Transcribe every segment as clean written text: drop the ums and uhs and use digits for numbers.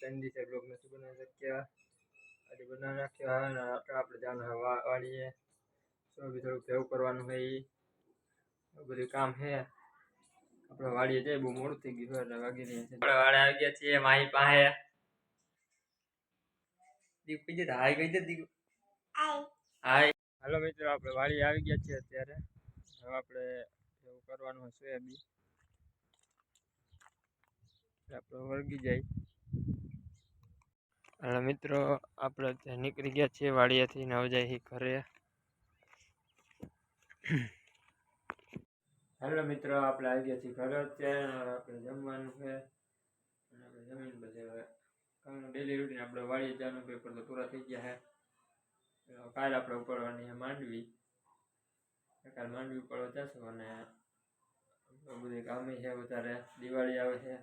ત્રણ દિવસે બ્લોગ નથી બનાવી શક્યા. આજે બનાવી નાખ્યો હવે ને આપણે જવાનું વાળીએ. થોડુંક ભેવું કરવાનું હોય એવું બધું કામ છે. આપણે વાડીએ જઈએ બહુ મોડું થઈ ગયું એટલે વાગી રહ્યા છે. આપણે વાડે આવી ગયા છીએ માહી પાસે. દીપ કઈ જતા હાય કઈ જતી દીપ હાય. હાલો મિત્રો આપણે વાડી આવી ગયા છીએ અત્યારે. હવે આપણે એવું કરવાનું હોય સોયાબીન આપણે વળગી જાય. હાલો મિત્રો આપણે અત્યારે નીકળી ગયા છીએ વાડીએથી ને હવે જાય ઘરે. હાલો મિત્રો આપણે આવી ગયા છીએ ઘરે અત્યારે. આપણે જમવાનું છે અને આપણે જમીન બધે હવે કામનું ડેલી રૂટીન આપણે વાડીએ જવાનું પેપર તો પૂરા થઈ ગયા છે. કાલ આપણે ઉપાડવાની છે માંડવી. કાલ માંડવી ઉપાડવા જશું અને બધું કામ છે વધારે. દિવાળી આવે છે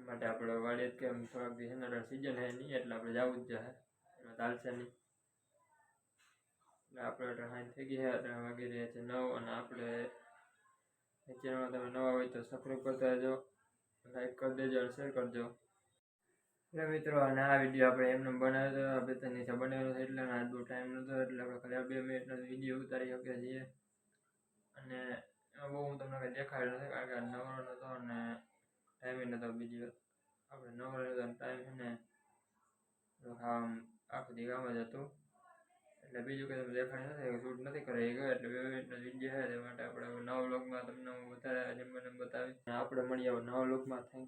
માટે આપણે વાડીએ કેમ થોડાક દિવસ સીઝન છે નહીં એટલે આપણે જવું જ જશે. એમાં ચાલશે નહીં. આપણે હાઈ થઈ ગઈ છે અત્યારે વાગી રહ્યા છે 9 અને આપણે ચેનલમાં તમે નવા હોય તો સબસ્ક્રાઈબ કરતા રહેજો, લાઈક કરી દેજો અને શેર કરજો. એટલે મિત્રો અને આ વિડીયો આપણે એમને બનાવ્યો હતો 2-3 દિવસે બનાવ્યો હતો એટલે આજ બહુ ટાઈમ નહોતો એટલે આપણે ખાલી 2 મિનિટનો વિડીયો ઉતારી શકીએ છીએ. અને એમાં બહુ હું તમને કંઈ દેખાડ્યો નથી કારણ કે નવરો નહોતો અને ટાઈમ નહોતો. બીજી વાત આપણે નવરો નહોતો ટાઈમ છે ને આખો દી કામ જ હતું એટલે બીજું કંઈ તમે દેખાડ્યું નથી, શૂટ નથી કરી ગયો એટલે 2 મિનિટનો વિડીયો છે તે માટે આપણે નવા વ્લોગમાં તમને હું વધારે જેમ બતાવીશ. આપણે મળીએ નવા વ્લોગમાં. Thank you.